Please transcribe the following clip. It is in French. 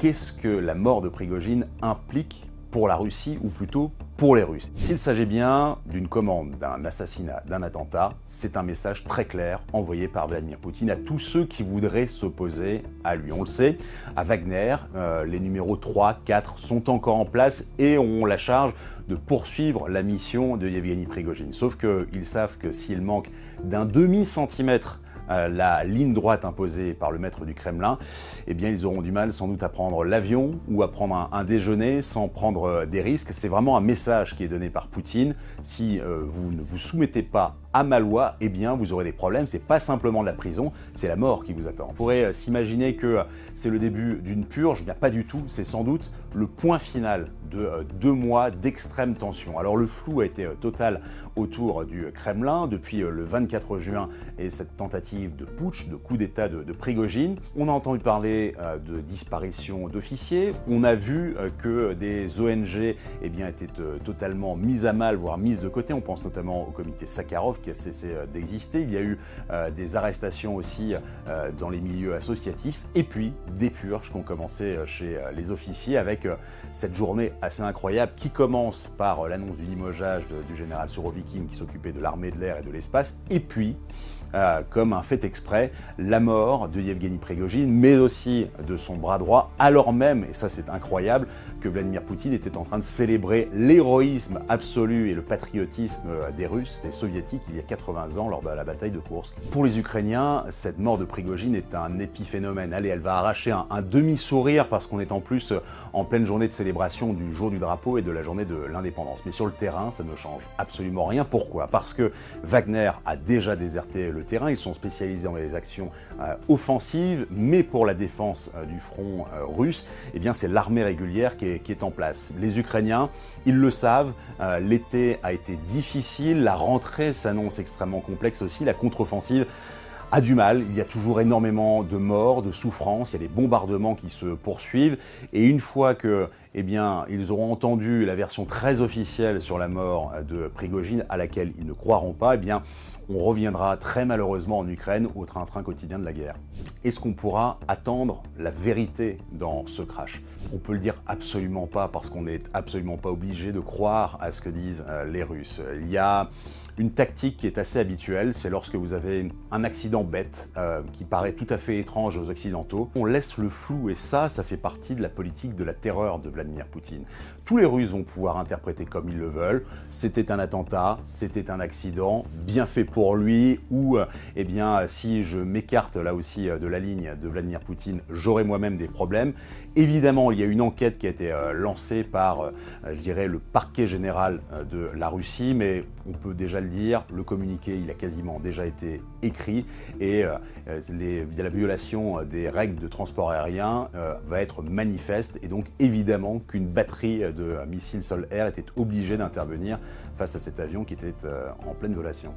qu'est-ce que la mort de Prigojine implique pour la Russie, ou plutôt pour les Russes. S'il s'agit bien d'une commande, d'un assassinat, d'un attentat, c'est un message très clair envoyé par Vladimir Poutine à tous ceux qui voudraient s'opposer à lui. On le sait, à Wagner, les numéros 3, 4 sont encore en place et ont la charge de poursuivre la mission de Yevgeny Prigojine. Sauf qu'ils savent que s'il manque d'un demi-centimètre la ligne droite imposée par le maître du Kremlin, eh bien ils auront du mal sans doute à prendre l'avion ou à prendre un déjeuner sans prendre des risques. C'est vraiment un message qui est donné par Poutine. Si vous ne vous soumettez pas à ma loi, eh bien vous aurez des problèmes. C'est pas simplement de la prison, c'est la mort qui vous attend. On pourrait s'imaginer que c'est le début d'une purge, bien pas du tout. C'est sans doute le point final de 2 mois d'extrême tension. Alors le flou a été total autour du Kremlin depuis le 24 juin et cette tentative de putsch, de coup d'État de Prigojine. On a entendu parler de disparition d'officiers. On a vu que des ONG eh bien, étaient totalement mises à mal, voire mises de côté. On pense notamment au comité Sakharov qui a cessé d'exister. Il y a eu des arrestations aussi dans les milieux associatifs et puis des purges qui ont commencé chez les officiers avec cette journée assez incroyable qui commence par l'annonce du limogeage du général Surovikin qui s'occupait de l'armée de l'air et de l'espace et puis comme un fait exprès, la mort de Yevgeny Prigojine, mais aussi de son bras droit, alors même, et ça c'est incroyable, que Vladimir Poutine était en train de célébrer l'héroïsme absolu et le patriotisme des Russes, des Soviétiques, il y a 80 ans lors de la bataille de Koursk. Pour les Ukrainiens, cette mort de Prigojine est un épiphénomène. Allez, elle va arracher un demi-sourire parce qu'on est en plus en pleine journée de célébration du jour du drapeau et de la journée de l'indépendance. Mais sur le terrain, ça ne change absolument rien. Pourquoi? Parce que Wagner a déjà déserté le terrain, ils sont spécialisés dans les actions offensives, mais pour la défense du front russe, eh bien c'est l'armée régulière qui est en place. Les Ukrainiens, ils le savent, l'été a été difficile, la rentrée s'annonce extrêmement complexe aussi, la contre-offensive a du mal, il y a toujours énormément de morts, de souffrances, il y a des bombardements qui se poursuivent et une fois que eh bien, ils auront entendu la version très officielle sur la mort de Prigojine à laquelle ils ne croiront pas, eh bien, on reviendra très malheureusement en Ukraine au train-train quotidien de la guerre. Est-ce qu'on pourra attendre la vérité dans ce crash? On peut le dire absolument pas parce qu'on n'est absolument pas obligé de croire à ce que disent les Russes. Il y a une tactique qui est assez habituelle, c'est lorsque vous avez un accident bête qui paraît tout à fait étrange aux Occidentaux, on laisse le flou et ça fait partie de la politique de la terreur de Vladimir Poutine. Tous les Russes vont pouvoir interpréter comme ils le veulent, c'était un attentat, c'était un accident, bien fait pour lui, ou eh bien si je m'écarte là aussi de la ligne de Vladimir Poutine, j'aurai moi-même des problèmes. Évidemment, il y a une enquête qui a été lancée par, je dirais, le parquet général de la Russie, mais on peut déjà le dire, le communiqué, il a quasiment déjà été écrit et la violation des règles de transport aérien va être manifeste et donc évidemment qu'une batterie de missiles sol-air était obligée d'intervenir face à cet avion qui était en pleine volation.